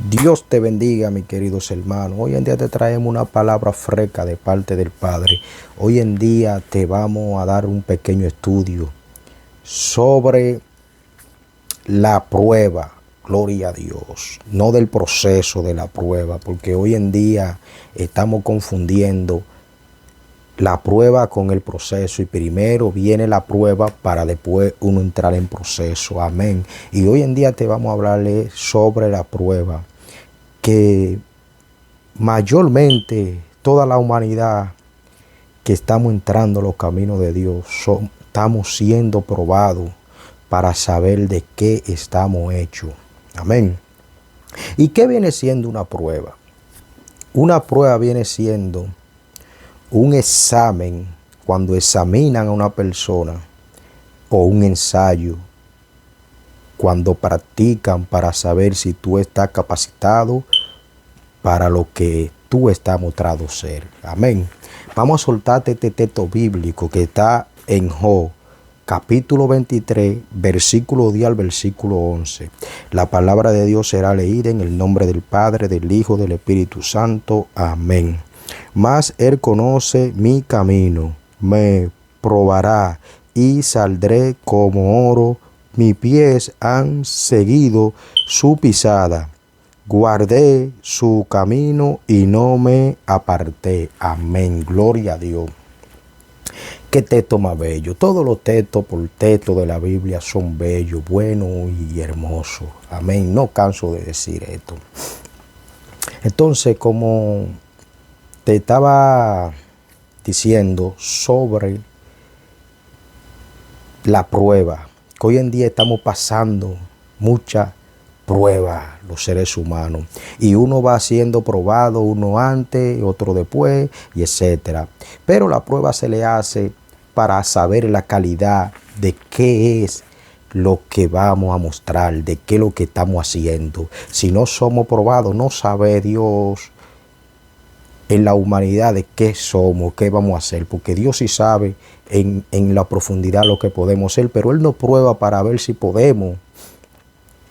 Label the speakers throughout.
Speaker 1: Dios te bendiga, mis queridos hermanos. Hoy en día te traemos una palabra fresca de parte del Padre. Hoy en día te vamos a dar un pequeño estudio sobre la prueba. Gloria a Dios. No del proceso de la prueba, porque hoy en día estamos confundiendo la prueba con el proceso, y primero viene la prueba para después uno entrar en proceso. Amén. Y hoy en día te vamos a hablarle sobre la prueba, que mayormente toda la humanidad que estamos entrando en los caminos de Dios, estamos siendo probados para saber de qué estamos hechos. Amén. ¿Y qué viene siendo una prueba? Una prueba viene siendo un examen cuando examinan a una persona, o un ensayo cuando practican para saber si tú estás capacitado para lo que tú estás mostrado ser. Amén. Vamos a soltarte este texto bíblico que está en Job, capítulo 23, versículo 10 al versículo 11. La palabra de Dios será leída en el nombre del Padre, del Hijo, del Espíritu Santo. Amén. Mas Él conoce mi camino, me probará y saldré como oro. Mis pies han seguido su pisada. Guardé su camino y no me aparté. Amén. Gloria a Dios. Qué texto más bello. Todos los textos por texto de la Biblia son bellos, buenos y hermosos. Amén. No canso de decir esto. Entonces, como te estaba diciendo sobre la prueba, que hoy en día estamos pasando muchas pruebas los seres humanos, y uno va siendo probado, uno antes, otro después, y etcétera. Pero la prueba se le hace para saber la calidad de qué es lo que vamos a mostrar, de qué es lo que estamos haciendo. Si no somos probados, no sabe Dios en la humanidad de qué somos, qué vamos a hacer, porque Dios sí sabe en la profundidad lo que podemos ser, pero Él nos prueba para ver si podemos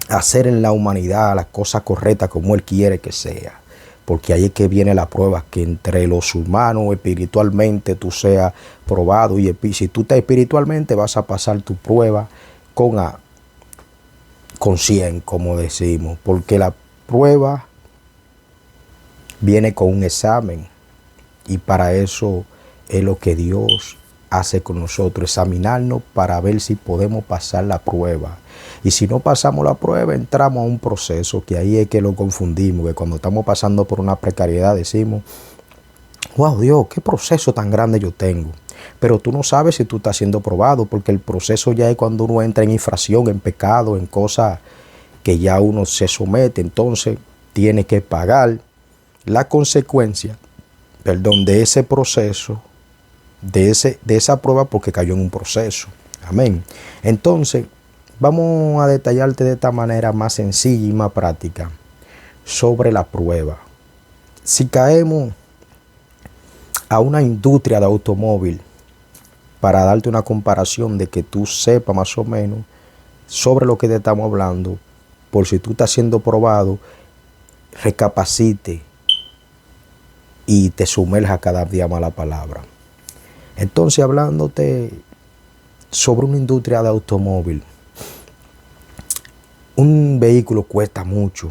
Speaker 1: hacer en la humanidad las cosas correctas como Él quiere que sea. Porque ahí es que viene la prueba, que entre los humanos espiritualmente tú seas probado, y si tú estás espiritualmente vas a pasar tu prueba con 100, como decimos, porque la prueba viene con un examen, y para eso es lo que Dios hace con nosotros, examinarnos para ver si podemos pasar la prueba. Y si no pasamos la prueba, entramos a un proceso, que ahí es que lo confundimos, que cuando estamos pasando por una precariedad decimos: wow, Dios, qué proceso tan grande yo tengo. Pero tú no sabes si tú estás siendo probado, porque el proceso ya es cuando uno entra en infracción, en pecado, en cosas que ya uno se somete. Entonces tiene que pagar la consecuencia, de ese proceso, de esa prueba, porque cayó en un proceso. Amén. Entonces, vamos a detallarte de esta manera más sencilla y más práctica sobre la prueba. Si caemos a una industria de automóvil, para darte una comparación de que tú sepas más o menos sobre lo que te estamos hablando, por si tú estás siendo probado, recapacite y te sumerja cada día más la palabra. Entonces, hablándote sobre una industria de automóvil, un vehículo cuesta mucho,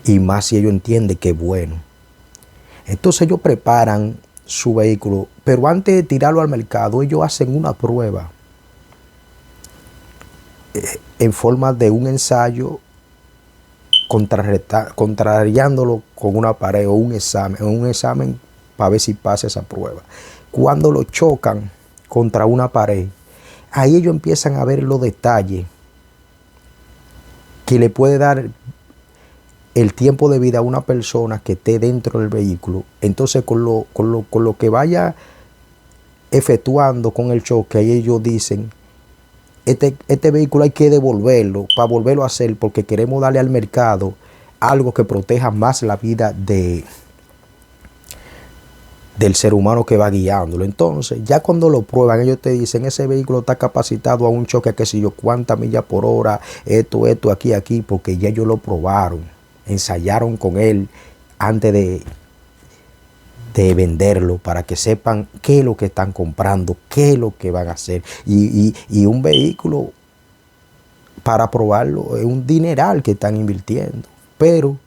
Speaker 1: y más si ellos entienden que es bueno. Entonces ellos preparan su vehículo, pero antes de tirarlo al mercado, ellos hacen una prueba en forma de un ensayo, contrariándolo con una pared o un examen para ver si pasa esa prueba. Cuando lo chocan contra una pared, ahí ellos empiezan a ver los detalles que le puede dar el tiempo de vida a una persona que esté dentro del vehículo. Entonces, con lo que vaya efectuando con el choque, ahí ellos dicen: este vehículo hay que devolverlo para volverlo a hacer, porque queremos darle al mercado algo que proteja más la vida del ser humano que va guiándolo. Entonces, ya cuando lo prueban, ellos te dicen: ese vehículo está capacitado a un choque, qué sé yo, cuántas millas por hora, esto, aquí, porque ya ellos lo probaron. ensayaron con él antes de venderlo, para que sepan qué es lo que están comprando, qué es lo que van a hacer. Y un vehículo, para probarlo, es un dineral que están invirtiendo. Pero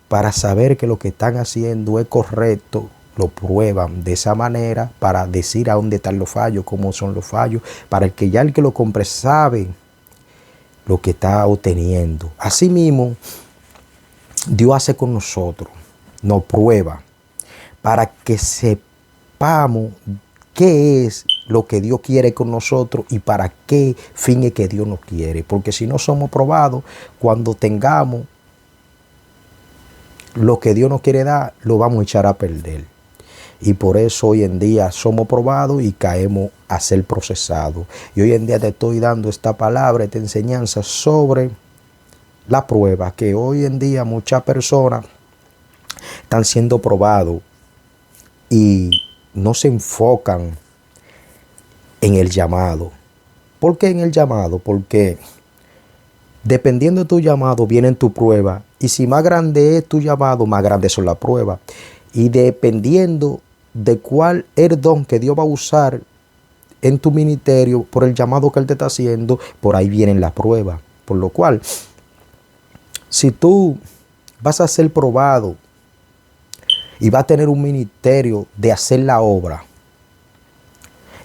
Speaker 1: para saber que lo que están haciendo es correcto, lo prueban de esa manera para decir a dónde están los fallos, cómo son los fallos, para que ya el que lo compre sabe lo que está obteniendo. Asimismo, Dios hace con nosotros, nos prueba para que sepamos qué es lo que Dios quiere con nosotros y para qué fin es que Dios nos quiere. Porque si no somos probados, cuando tengamos lo que Dios nos quiere dar, lo vamos a echar a perder. Y por eso hoy en día somos probados y caemos a ser procesados. Y hoy en día te estoy dando esta palabra, esta enseñanza sobre la prueba, que hoy en día muchas personas están siendo probados y no se enfocan en el llamado. ¿Por qué en el llamado? Porque dependiendo de tu llamado viene tu prueba. Y si más grande es tu llamado, más grandes son las pruebas. Y dependiendo de cuál es el don que Dios va a usar en tu ministerio, por el llamado que Él te está haciendo, por ahí vienen las pruebas. Por lo cual, si tú vas a ser probado y vas a tener un ministerio de hacer la obra,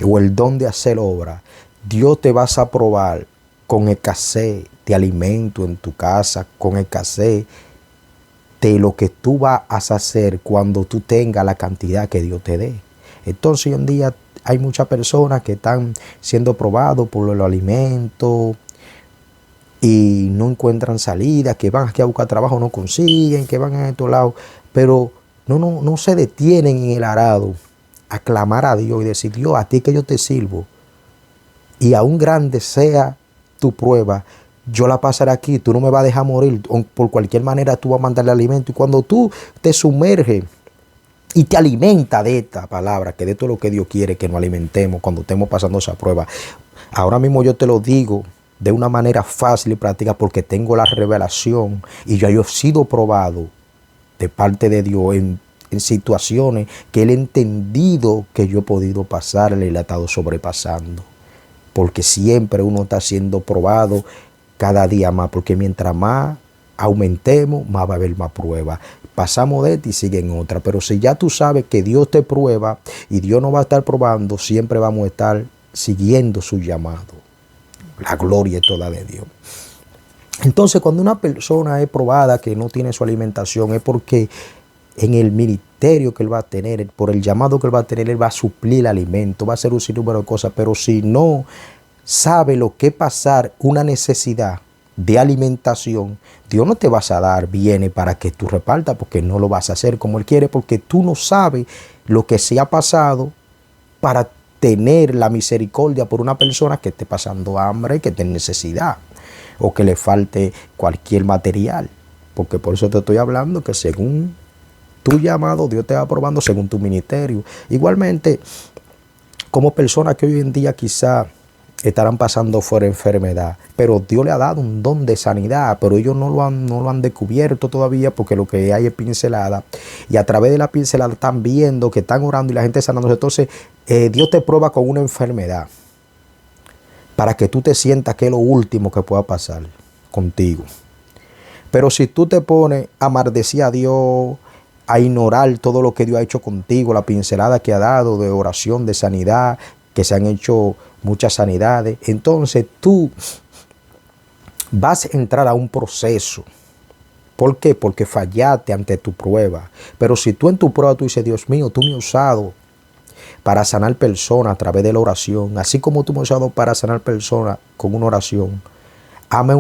Speaker 1: o el don de hacer obra, Dios te vas a probar con escasez de alimento en tu casa, con escasez de lo que tú vas a hacer cuando tú tengas la cantidad que Dios te dé. Entonces hoy en día hay muchas personas que están siendo probados por los alimentos y no encuentran salida, que van aquí a buscar trabajo, no consiguen, que van a estos lados, pero no se detienen en el arado a clamar a Dios y decir: Dios, a ti que yo te sirvo, y aún grande sea tu prueba, yo la pasaré aquí, tú no me vas a dejar morir, por cualquier manera tú vas a mandarle alimento. Y cuando tú te sumerges y te alimentas de esta palabra, que de todo lo que Dios quiere que nos alimentemos cuando estemos pasando esa prueba, ahora mismo yo te lo digo de una manera fácil y práctica, porque tengo la revelación y yo he sido probado de parte de Dios en situaciones que Él ha entendido que yo he podido pasarle y le he estado sobrepasando. Porque siempre uno está siendo probado cada día más, porque mientras más aumentemos, más va a haber más pruebas. Pasamos de esta y siguen otra. Pero si ya tú sabes que Dios te prueba y Dios nos va a estar probando, siempre vamos a estar siguiendo su llamado. La gloria es toda de Dios. Entonces, cuando una persona es probada que no tiene su alimentación, es porque en el ministerio que él va a tener, por el llamado que él va a tener, él va a suplir el alimento, va a hacer un sinnúmero de cosas. Pero si no sabe lo que es pasar una necesidad de alimentación, Dios no te vas a dar bienes para que tú repartas, porque no lo vas a hacer como Él quiere, porque tú no sabes lo que se ha pasado para tener la misericordia por una persona que esté pasando hambre, que esté en necesidad, o que le falte cualquier material. Porque por eso te estoy hablando que según tu llamado, Dios te va probando según tu ministerio. Igualmente, como personas que hoy en día quizá estarán pasando fuera enfermedad, pero Dios le ha dado un don de sanidad, pero ellos no lo han descubierto todavía, porque lo que hay es pincelada, y a través de la pincelada están viendo que están orando y la gente sanándose. Entonces Dios te prueba con una enfermedad para que tú te sientas que es lo último que pueda pasar contigo. Pero si tú te pones a maldecir a Dios, a ignorar todo lo que Dios ha hecho contigo, la pincelada que ha dado de oración, de sanidad, que se han hecho muchas sanidades, entonces tú vas a entrar a un proceso. ¿Por qué? Porque fallaste ante tu prueba. Pero si tú en tu prueba tú dices: Dios mío, tú me has usado para sanar personas a través de la oración, así como tú me has usado para sanar personas con una oración, hazme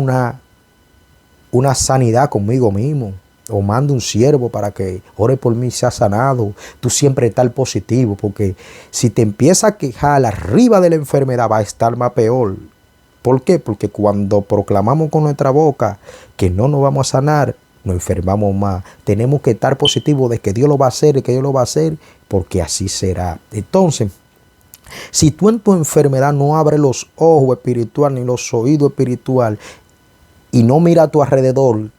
Speaker 1: una sanidad conmigo mismo, o manda un siervo para que ore por mí y sea sanado. Tú siempre estás positivo, porque si te empiezas a quejar arriba de la enfermedad, va a estar más peor. ¿Por qué? Porque cuando proclamamos con nuestra boca que no nos vamos a sanar, nos enfermamos más. Tenemos que estar positivos de que Dios lo va a hacer y que Dios lo va a hacer, porque así será. Entonces, si tú en tu enfermedad no abres los ojos espirituales ni los oídos espirituales y no miras a tu alrededor,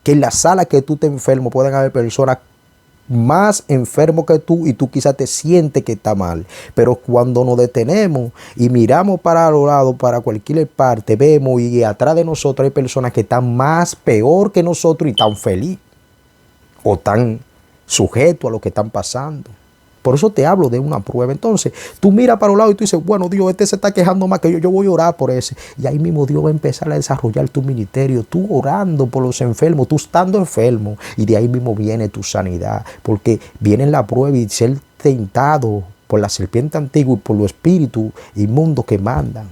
Speaker 1: que en la sala que tú te enfermo pueden haber personas más enfermos que tú y tú quizás te sientes que está mal. Pero cuando nos detenemos y miramos para los lados, para cualquier parte, vemos y atrás de nosotros hay personas que están más peor que nosotros y tan feliz o tan sujetos a lo que están pasando. Por eso te hablo de una prueba. Entonces, tú miras para un lado y tú dices, bueno, Dios, este se está quejando más que yo voy a orar por ese. Y ahí mismo Dios va a empezar a desarrollar tu ministerio, tú orando por los enfermos, tú estando enfermo. Y de ahí mismo viene tu sanidad, porque viene la prueba y ser tentado por la serpiente antigua y por los espíritus inmundos que mandan.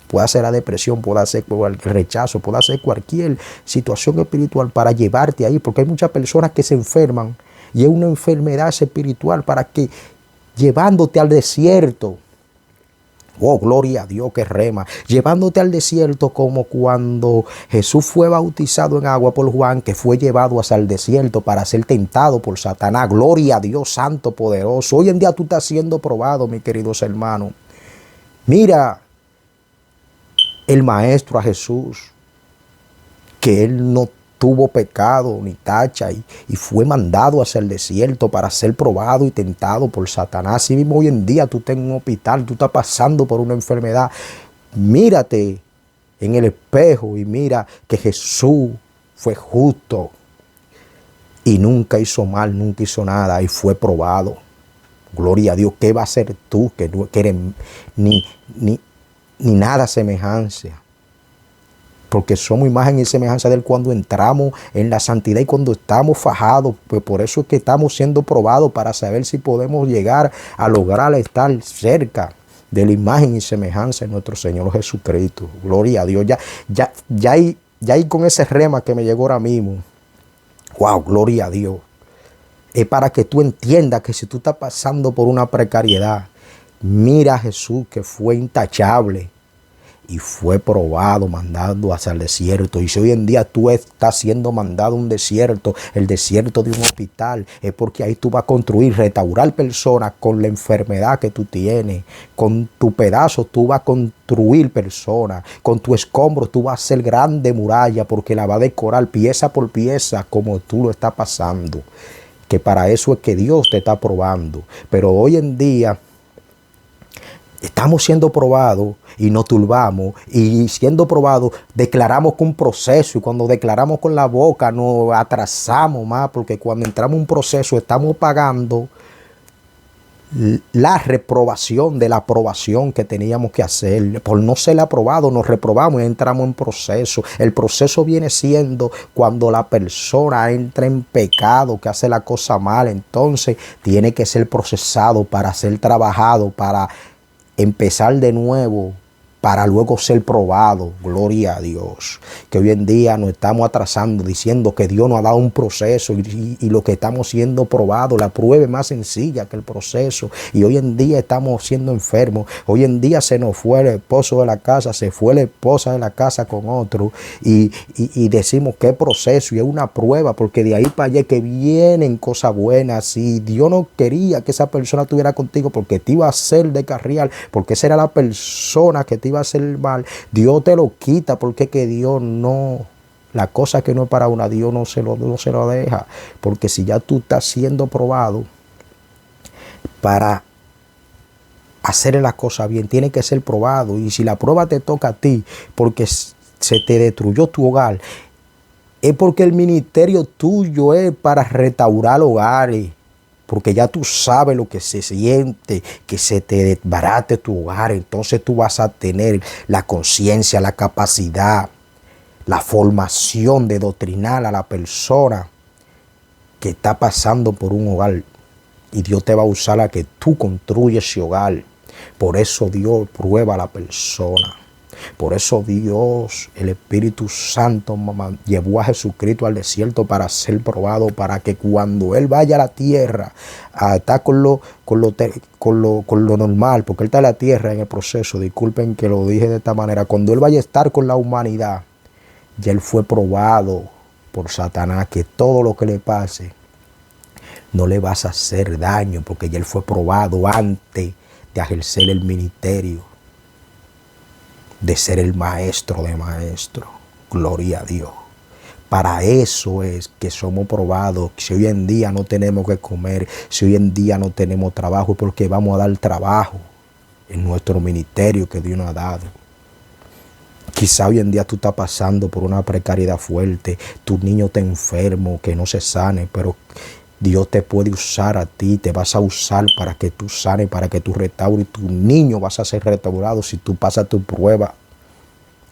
Speaker 1: Puede ser la depresión, puede ser el rechazo, puede ser cualquier situación espiritual para llevarte ahí, porque hay muchas personas que se enferman y es una enfermedad espiritual para que llevándote al desierto. Oh, gloria a Dios que rema. Llevándote al desierto como cuando Jesús fue bautizado en agua por Juan, que fue llevado hacia el desierto para ser tentado por Satanás. Gloria a Dios santo, poderoso. Hoy en día tú estás siendo probado, mis queridos hermanos. Mira el Maestro a Jesús, que Él no tuvo pecado ni tacha y fue mandado hacia el desierto para ser probado y tentado por Satanás. Así mismo hoy en día tú estás en un hospital, tú estás pasando por una enfermedad. Mírate en el espejo y mira que Jesús fue justo y nunca hizo mal, nunca hizo nada y fue probado. Gloria a Dios. ¿Qué va a hacer tú que no eres ni nada semejanza? Porque somos imagen y semejanza de Él cuando entramos en la santidad y cuando estamos fajados. Pues por eso es que estamos siendo probados para saber si podemos llegar a lograr estar cerca de la imagen y semejanza de nuestro Señor Jesucristo. Gloria a Dios. Ya ahí con ese rema que me llegó ahora mismo. Wow, gloria a Dios. Es para que tú entiendas que si tú estás pasando por una precariedad, mira a Jesús que fue intachable y fue probado, mandado hacia el desierto. Y si hoy en día tú estás siendo mandado a un desierto, el desierto de un hospital, es porque ahí tú vas a construir, restaurar personas con la enfermedad que tú tienes. Con tu pedazo tú vas a construir personas. Con tu escombro tú vas a hacer grande muralla porque la vas a decorar pieza por pieza como tú lo estás pasando. Que para eso es que Dios te está probando. Pero hoy en día estamos siendo probados y nos turbamos, y siendo probados declaramos con un proceso, y cuando declaramos con la boca nos atrasamos más, porque cuando entramos en un proceso estamos pagando la reprobación de la aprobación que teníamos que hacer. Por no ser aprobado nos reprobamos y entramos en proceso. El proceso viene siendo cuando la persona entra en pecado, que hace la cosa mal, entonces tiene que ser procesado para ser trabajado, para empezar de nuevo, para luego ser probado. Gloria a Dios. Que hoy en día nos estamos atrasando diciendo que Dios nos ha dado un proceso y lo que estamos siendo probados, la prueba es más sencilla que el proceso. Y hoy en día estamos siendo enfermos. Hoy en día se nos fue el esposo de la casa, se fue la esposa de la casa con otro y decimos que proceso y es una prueba, porque de ahí para allá que vienen cosas buenas. Y Dios no quería que esa persona estuviera contigo porque te iba a hacer descarriar, porque esa era la persona que te iba a hacer mal. Dios te lo quita porque que Dios no, la cosa que no es para una, Dios no se lo deja. Porque si ya tú estás siendo probado para hacer las cosas bien, tiene que ser probado. Y si la prueba te toca a ti porque se te destruyó tu hogar, es porque el ministerio tuyo es para restaurar hogares. Porque ya tú sabes lo que se siente, que se te desbarate tu hogar. Entonces tú vas a tener la conciencia, la capacidad, la formación de doctrinar a la persona que está pasando por un hogar. Y Dios te va a usar a que tú construyes ese hogar. Por eso Dios prueba a la persona. Por eso Dios, el Espíritu Santo, llevó a Jesucristo al desierto para ser probado, para que cuando Él vaya a la tierra, está con lo normal, porque Él está en la tierra en el proceso, disculpen que lo dije de esta manera, cuando Él vaya a estar con la humanidad, ya Él fue probado por Satanás, que todo lo que le pase no le vas a hacer daño, porque ya Él fue probado antes de ejercer el ministerio, de ser el maestro de maestros. Gloria a Dios. Para eso es que somos probados. Si hoy en día no tenemos que comer, si hoy en día no tenemos trabajo, es porque vamos a dar trabajo en nuestro ministerio que Dios nos ha dado. Quizá hoy en día tú estás pasando por una precariedad fuerte, tu niño está enfermo, que no se sane, pero Dios te puede usar a ti, te vas a usar para que tú sanes, para que tú restaures, tu niño vas a ser restaurado si tú pasas tu prueba,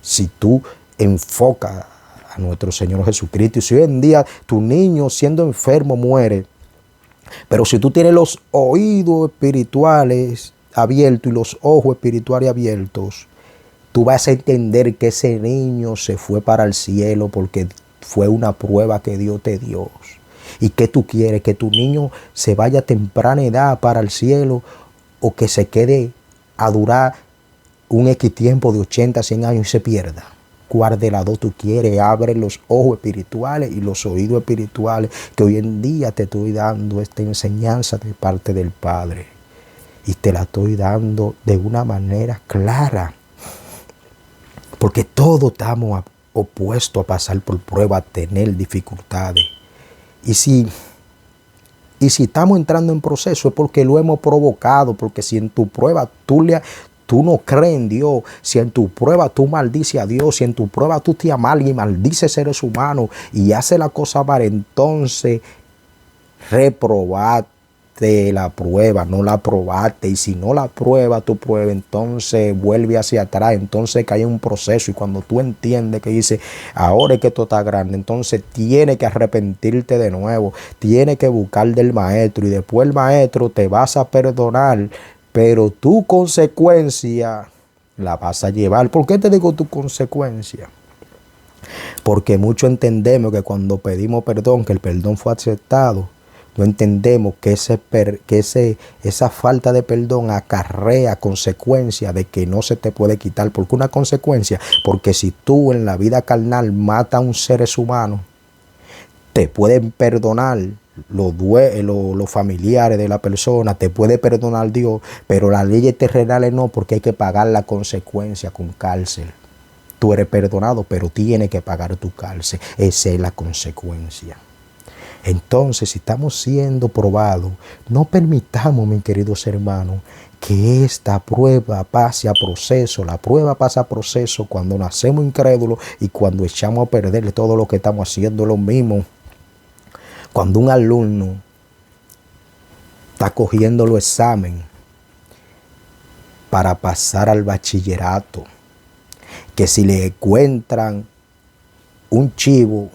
Speaker 1: si tú enfocas a nuestro Señor Jesucristo. Y si hoy en día tu niño siendo enfermo muere, pero si tú tienes los oídos espirituales abiertos y los ojos espirituales abiertos, tú vas a entender que ese niño se fue para el cielo porque fue una prueba que Dios te dio. ¿Y qué tú quieres? ¿Que tu niño se vaya a temprana edad para el cielo o que se quede a durar un X tiempo de 80, 100 años y se pierda? ¿Cuál de las dos tú quieres? Abre los ojos espirituales y los oídos espirituales, que hoy en día te estoy dando esta enseñanza de parte del Padre. Y te la estoy dando de una manera clara. Porque todos estamos opuestos a pasar por pruebas, a tener dificultades. Y si estamos entrando en proceso es porque lo hemos provocado, porque si en tu prueba tú no crees en Dios, si en tu prueba tú maldices a Dios, si en tu prueba tú te amargas y maldices seres humanos y haces la cosa mal, entonces reprobaste la prueba, no la aprobaste. Y si no la pruebas, tu prueba, entonces vuelve hacia atrás, entonces que hay un proceso. Y cuando tú entiendes que dice, ahora es que esto está grande, entonces tienes que arrepentirte de nuevo, tienes que buscar del maestro y después el maestro te vas a perdonar, pero tu consecuencia la vas a llevar. ¿Por qué te digo tu consecuencia? Porque muchos entendemos que cuando pedimos perdón, que el perdón fue aceptado, no entendemos que esa falta de perdón acarrea consecuencias de que no se te puede quitar. ¿Por qué una consecuencia? Porque si tú en la vida carnal matas a un ser humano, te pueden perdonar los familiares de la persona, te puede perdonar Dios, pero las leyes terrenales no, porque hay que pagar la consecuencia con cárcel. Tú eres perdonado, pero tienes que pagar tu cárcel. Esa es la consecuencia. Entonces, si estamos siendo probados, no permitamos, mis queridos hermanos, que esta prueba pase a proceso. La prueba pasa a proceso cuando nacemos incrédulos y cuando echamos a perder todo lo que estamos haciendo. Lo mismo cuando un alumno está cogiendo los exámenes para pasar al bachillerato, que si le encuentran un chivo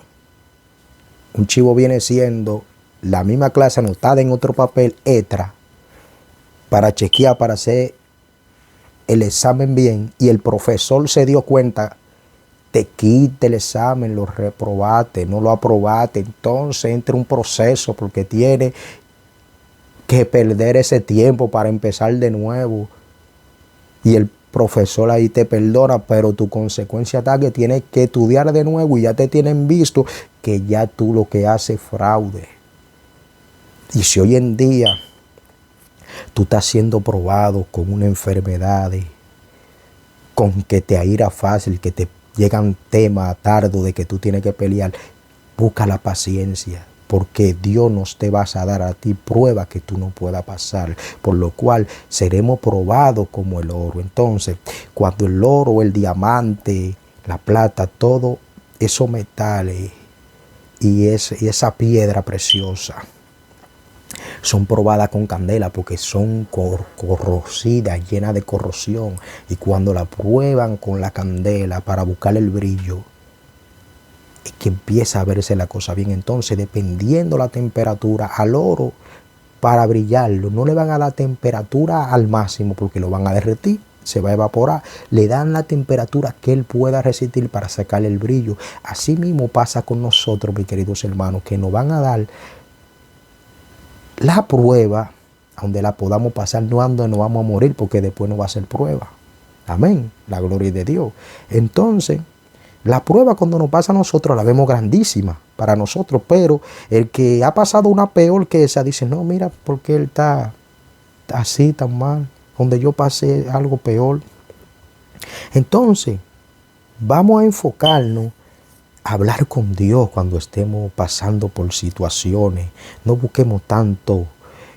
Speaker 1: viene siendo la misma clase anotada en otro papel extra para chequear, para hacer el examen bien, y el profesor se dio cuenta, te quita el examen, lo reprobaste, no lo aprobaste, entonces entra un proceso porque tiene que perder ese tiempo para empezar de nuevo. Y el profesor ahí te perdona, pero tu consecuencia está que tienes que estudiar de nuevo y ya te tienen visto que ya tú lo que haces es fraude. Y si hoy en día tú estás siendo probado con una enfermedad, con que te aira fácil, que te llegan temas tarde de que tú tienes que pelear, busca la paciencia, porque Dios nos te vas a dar a ti pruebas que tú no puedas pasar, por lo cual seremos probados como el oro. Entonces, cuando el oro, el diamante, la plata, todo esos metales y esa piedra preciosa son probadas con candela porque son corrosidas, llenas de corrosión, y cuando la prueban con la candela para buscar el brillo, es que empieza a verse la cosa bien. Entonces, dependiendo la temperatura al oro, para brillarlo, no le van a dar temperatura al máximo porque lo van a derretir, se va a evaporar. Le dan la temperatura que él pueda resistir para sacarle el brillo. Así mismo pasa con nosotros, mis queridos hermanos, que nos van a dar la prueba donde la podamos pasar, no donde nos vamos a morir, porque después no va a ser prueba. Amén, la gloria de Dios. Entonces, la prueba cuando nos pasa a nosotros la vemos grandísima para nosotros, pero el que ha pasado una peor que esa dice, no, mira, porque él está así tan mal, donde yo pasé algo peor. Entonces, vamos a enfocarnos hablar con Dios cuando estemos pasando por situaciones. No busquemos tanto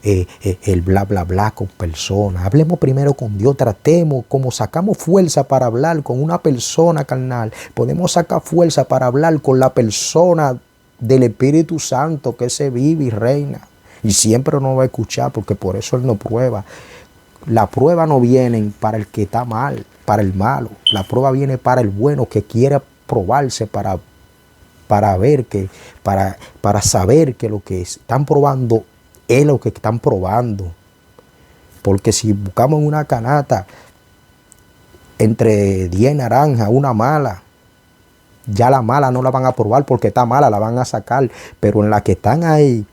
Speaker 1: el bla bla bla con personas. Hablemos primero con Dios, tratemos, como sacamos fuerza para hablar con una persona carnal, podemos sacar fuerza para hablar con la persona del Espíritu Santo que se vive y reina. Y siempre nos va a escuchar, porque por eso Él nos prueba. La prueba no viene para el que está mal, para el malo. La prueba viene para el bueno que quiere probarse para ver que, para saber que lo que están probando es lo que están probando. Porque si buscamos en una canasta entre 10 naranjas, una mala, ya la mala no la van a probar porque está mala, la van a sacar. Pero en la que están ahí,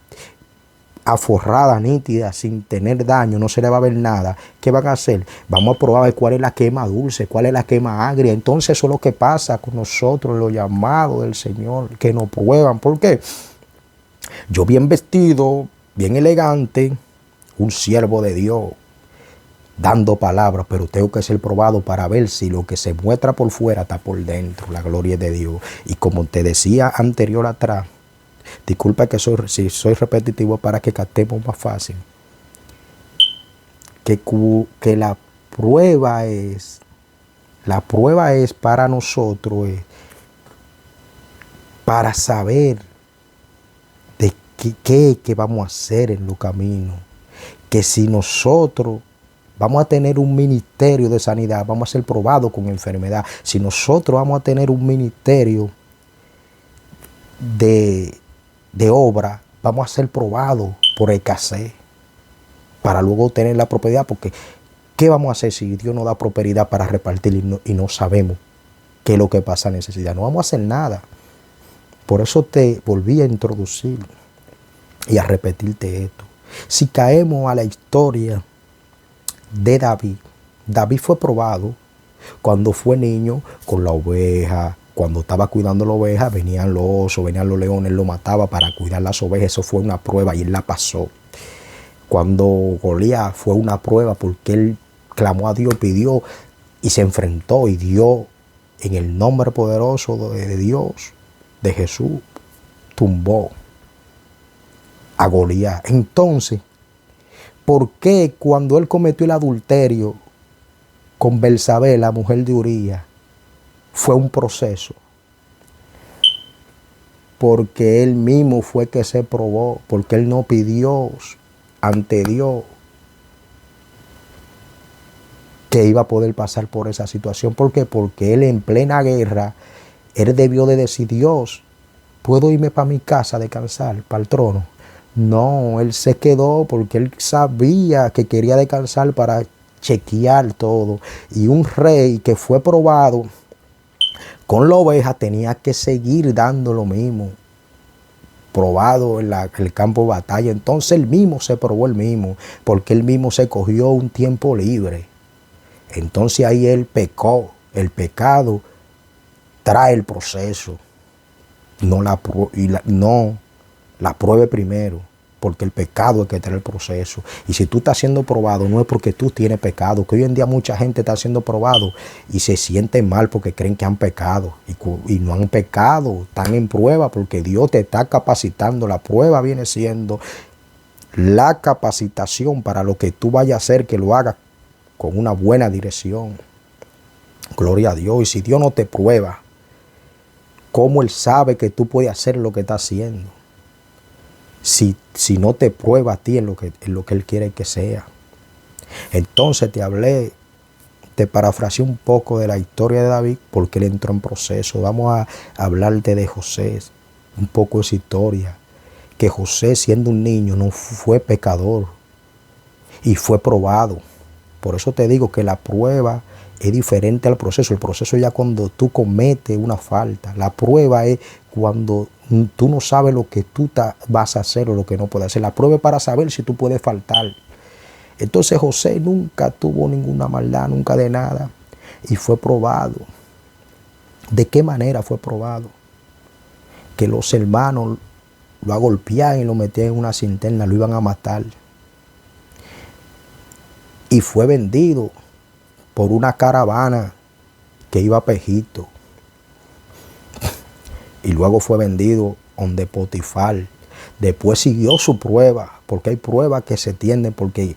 Speaker 1: aforradas, nítidas, sin tener daño, no se le va a ver nada, ¿qué van a hacer? Vamos a probar cuál es la que es más dulce, cuál es la que es más agria. Entonces eso es lo que pasa con nosotros, los llamados del Señor, que nos prueban. ¿Por qué? Yo bien vestido, bien elegante, un siervo de Dios, dando palabras, pero tengo que ser probado para ver si lo que se muestra por fuera está por dentro. La gloria de Dios. Y como te decía anterior atrás, disculpa que si soy repetitivo para que captemos más fácil, que la prueba es para nosotros, para saber de qué vamos a hacer en los caminos. Que si nosotros vamos a tener un ministerio de sanidad, vamos a ser probados con enfermedad. Si nosotros vamos a tener un ministerio de obra, vamos a ser probados por escasez para luego tener la prosperidad. Porque ¿qué vamos a hacer si Dios nos da prosperidad para repartir y no sabemos qué es lo que pasa en necesidad? No vamos a hacer nada. Por eso te volví a introducir y a repetirte esto. Si caemos a la historia de David, David fue probado cuando fue niño con la oveja. Cuando estaba cuidando la oveja, venían los osos, venían los leones, lo mataba para cuidar las ovejas. Eso fue una prueba y él la pasó. Cuando Goliat fue una prueba porque él clamó a Dios, pidió y se enfrentó y dio en el nombre poderoso de Dios, de Jesús, tumbó a Goliat. Entonces, ¿por qué cuando él cometió el adulterio con Belsabé, la mujer de Urías, fue un proceso? Porque él mismo fue que se probó, porque él no pidió ante Dios que iba a poder pasar por esa situación. ¿Por qué? Porque él en plena guerra, él debió de decir: Dios, ¿puedo irme para mi casa a descansar, para el trono? No, él se quedó porque él sabía que quería descansar para chequear todo. Y un rey que fue probado con la oveja tenía que seguir dando lo mismo, probado en el campo de batalla. Entonces él mismo se probó él mismo, porque él mismo se cogió un tiempo libre. Entonces ahí él pecó. El pecado trae el proceso. No la pruebe primero, porque el pecado es que trae el proceso. Y si tú estás siendo probado, no es porque tú tienes pecado, que hoy en día mucha gente está siendo probado y se sienten mal porque creen que han pecado y no han pecado, están en prueba porque Dios te está capacitando. La prueba viene siendo la capacitación para lo que tú vayas a hacer, que lo hagas con una buena dirección. Gloria a Dios. Y si Dios no te prueba, ¿cómo Él sabe que tú puedes hacer lo que estás haciendo? Si no te prueba a ti en lo que Él quiere que sea. Entonces te parafraseé un poco de la historia de David, porque él entró en proceso. Vamos a hablarte de José, un poco de su historia. Que José, siendo un niño, no fue pecador y fue probado. Por eso te digo que la prueba es diferente al proceso. El proceso es ya cuando tú cometes una falta. La prueba es cuando tú no sabes lo que tú vas a hacer o lo que no puedes hacer. La prueba es para saber si tú puedes faltar. Entonces José nunca tuvo ninguna maldad, nunca de nada. Y fue probado. ¿De qué manera fue probado? Que los hermanos lo golpeaban y lo metían en una cisterna, lo iban a matar. Y fue vendido por una caravana que iba a Egipto. y luego fue vendido donde Potifar. Después siguió su prueba, porque hay pruebas que se tienden, porque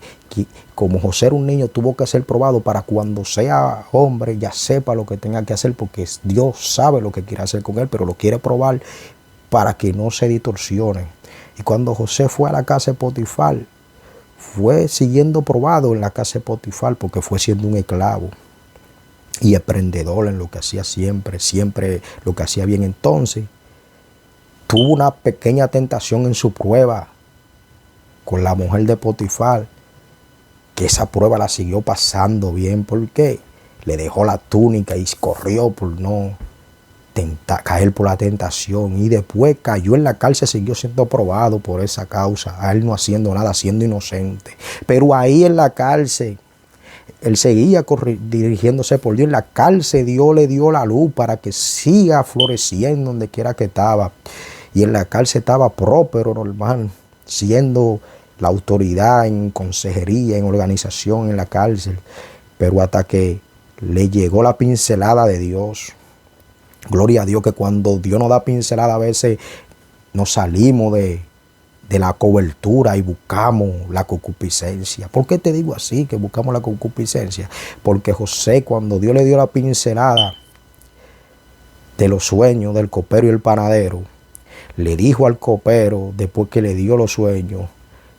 Speaker 1: como José era un niño, tuvo que ser probado para cuando sea hombre ya sepa lo que tenga que hacer, porque Dios sabe lo que quiere hacer con él, pero lo quiere probar para que no se distorsione. Y cuando José fue a la casa de Potifar, fue siguiendo probado en la casa de Potifar, porque fue siendo un esclavo y emprendedor en lo que hacía siempre lo que hacía bien. Entonces tuvo una pequeña tentación en su prueba con la mujer de Potifar, que esa prueba la siguió pasando bien, porque le dejó la túnica y corrió por no caer por la tentación, y después cayó en la cárcel, siguió siendo probado por esa causa, a él no haciendo nada, siendo inocente. Pero ahí en la cárcel, él seguía dirigiéndose por Dios. En la cárcel Dios le dio la luz para que siga floreciendo donde quiera que estaba. Y en la cárcel estaba próspero, normal, siendo la autoridad en consejería, en organización en la cárcel. Pero hasta que le llegó la pincelada de Dios. Gloria a Dios, que cuando Dios nos da pincelada, a veces nos salimos de la cobertura y buscamos la concupiscencia. ¿Por qué te digo así, que buscamos la concupiscencia? Porque José, cuando Dios le dio la pincelada de los sueños del copero y el panadero, le dijo al copero, después que le dio los sueños,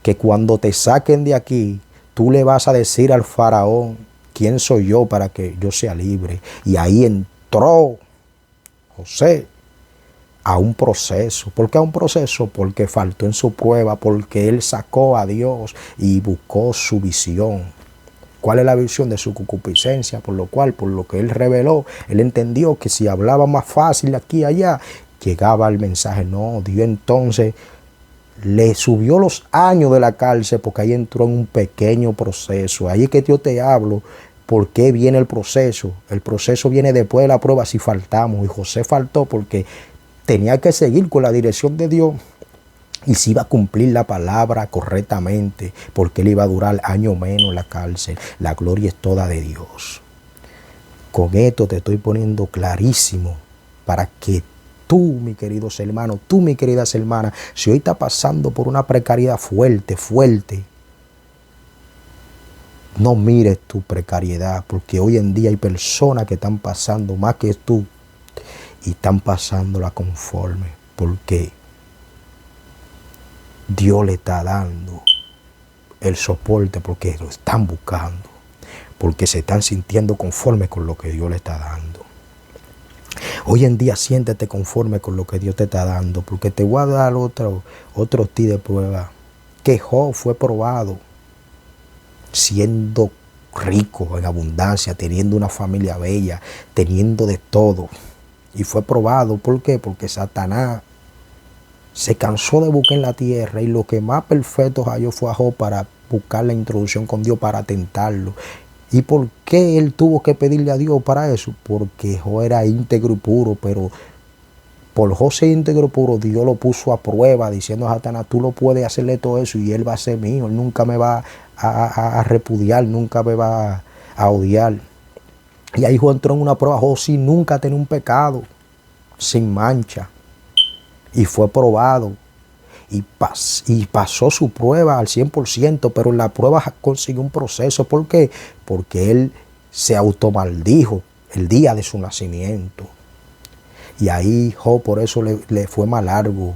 Speaker 1: que cuando te saquen de aquí, tú le vas a decir al faraón, ¿quién soy yo para que yo sea libre? Y ahí entró José a un proceso. ¿Por qué a un proceso? Porque faltó en su prueba, porque él sacó a Dios y buscó su visión. ¿Cuál es la visión de su concupiscencia? Por lo que él reveló, él entendió que si hablaba más fácil aquí y allá, llegaba el mensaje. No, Dios entonces le subió los años de la cárcel, porque ahí entró en un pequeño proceso. Ahí es que yo te hablo. ¿Por qué viene el proceso? El proceso viene después de la prueba si faltamos. Y José faltó porque tenía que seguir con la dirección de Dios y si iba a cumplir la palabra correctamente, porque él iba a durar año menos en la cárcel. La gloria es toda de Dios. Con esto te estoy poniendo clarísimo para que tú, mi queridos hermanos, tú, mi queridas hermanas, si hoy estás pasando por una precariedad fuerte, no mires tu precariedad, porque hoy en día hay personas que están pasando más que tú y están pasándola conforme, porque Dios le está dando el soporte, porque lo están buscando, porque se están sintiendo conforme con lo que Dios le está dando. Hoy en día siéntete conforme con lo que Dios te está dando, porque te voy a dar otro tipo de prueba. Que Job fue probado siendo rico en abundancia, teniendo una familia bella, teniendo de todo. Y fue probado, ¿por qué? Porque Satanás se cansó de buscar en la tierra, y lo que más perfecto halló fue a Job para buscar la introducción con Dios, para tentarlo. ¿Y por qué él tuvo que pedirle a Dios para eso? Porque Job era íntegro y puro, pero por Job ser íntegro y puro, Dios lo puso a prueba, diciendo a Satanás, tú lo puedes hacerle todo eso y él va a ser mío, él nunca me va a repudiar, nunca me va a odiar. Y ahí Job entró en una prueba. Job sí nunca tenía un pecado, sin mancha, y fue probado. Y pasó su prueba al 100%, pero en la prueba consiguió un proceso. ¿Por qué? Porque él se automaldijo el día de su nacimiento. Y ahí Job, por eso le fue más largo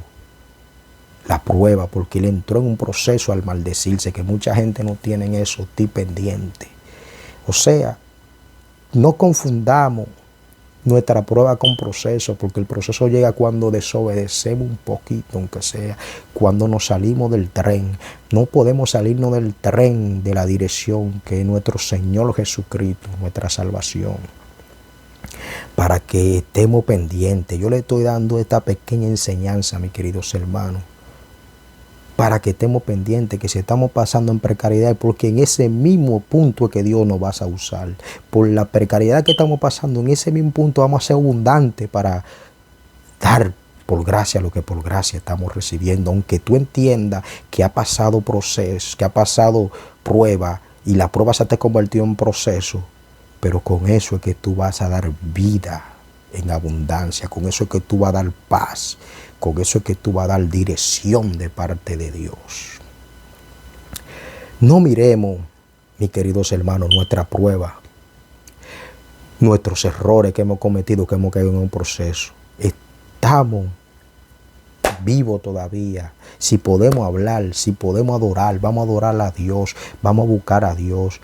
Speaker 1: la prueba, porque él entró en un proceso al maldecirse, que mucha gente no tiene eso, estoy pendiente. O sea, no confundamos nuestra prueba con proceso, porque el proceso llega cuando desobedecemos un poquito, aunque sea, cuando nos salimos del tren. No podemos salirnos del tren de la dirección que es nuestro Señor Jesucristo, nuestra salvación, para que estemos pendientes. Yo le estoy dando esta pequeña enseñanza, mis queridos hermanos, para que estemos pendientes, que si estamos pasando en precariedad, porque en ese mismo punto es que Dios nos va a usar. Por la precariedad que estamos pasando, en ese mismo punto vamos a ser abundantes para dar por gracia lo que por gracia estamos recibiendo. Aunque tú entiendas que ha pasado proceso, que ha pasado prueba, y la prueba se te ha convertido en proceso, pero con eso es que tú vas a dar vida en abundancia. Con eso es que tú vas a dar paz. Con eso es que tú vas a dar dirección de parte de Dios. No miremos, mis queridos hermanos, nuestra prueba, nuestros errores que hemos cometido, que hemos caído en un proceso. Estamos vivos todavía. Si podemos hablar, si podemos adorar, vamos a adorar a Dios, vamos a buscar a Dios.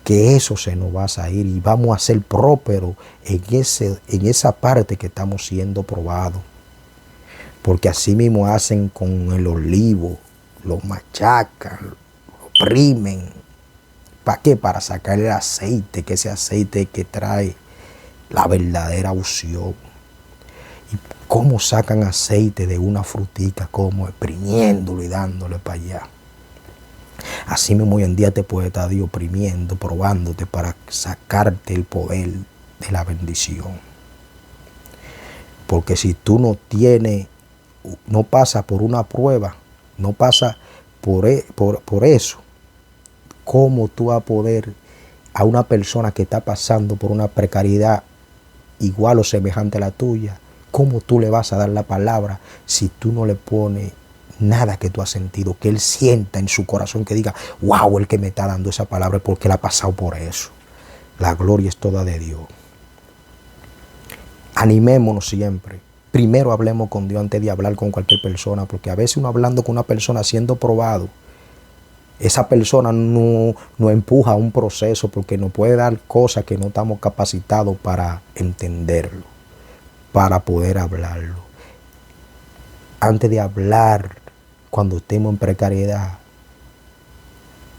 Speaker 1: Que eso se nos va a salir y vamos a ser prósperos en esa parte que estamos siendo probados. Porque así mismo hacen con el olivo, lo machacan, lo oprimen. ¿Para qué? Para sacar el aceite, que ese aceite que trae la verdadera unción. ¿Y cómo sacan aceite de una frutica? Como exprimiéndolo y dándole para allá. Así mismo hoy en día te puede estar Dios oprimiendo, probándote para sacarte el poder de la bendición. Porque si tú no pasas por una prueba, no pasas por eso, ¿cómo tú vas a poder a una persona que está pasando por una precariedad igual o semejante a la tuya, cómo tú le vas a dar la palabra si tú no le pones nada que tú has sentido, que él sienta en su corazón, que diga, wow, el que me está dando esa palabra es porque él ha pasado por eso? La gloria es toda de Dios. Animémonos siempre. Primero hablemos con Dios antes de hablar con cualquier persona, porque a veces uno hablando con una persona siendo probado, esa persona no empuja a un proceso porque nos puede dar cosas que no estamos capacitados para entenderlo, para poder hablarlo. Antes de hablar, cuando estemos en precariedad,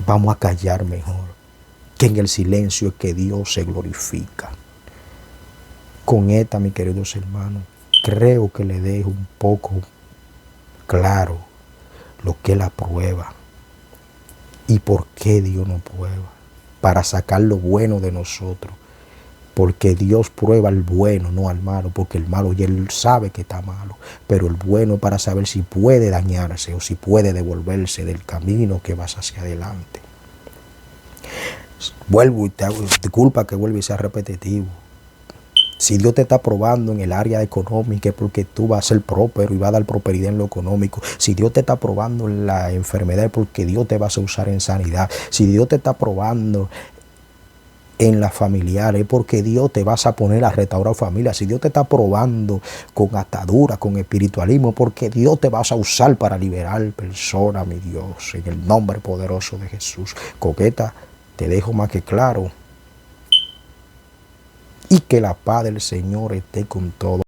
Speaker 1: vamos a callar mejor, que en el silencio es que Dios se glorifica. Con esta, mis queridos hermanos, creo que le dejo un poco claro lo que es la prueba y por qué Dios nos prueba, para sacar lo bueno de nosotros. Porque Dios prueba al bueno, no al malo, porque el malo ya él sabe que está malo, pero el bueno para saber si puede dañarse o si puede devolverse del camino que vas hacia adelante. Vuelvo y te hago disculpa que vuelva y sea repetitivo. Si Dios te está probando en el área económica es porque tú vas a ser próspero y vas a dar prosperidad en lo económico. Si Dios te está probando en la enfermedad es porque Dios te va a usar en sanidad. Si Dios te está probando en la familiar es porque Dios te vas a poner a restaurar familia. Si Dios te está probando con atadura, con espiritualismo, porque Dios te vas a usar para liberar personas, mi Dios, en el nombre poderoso de Jesús. Coqueta, te dejo más que claro. Y que la paz del Señor esté con todos.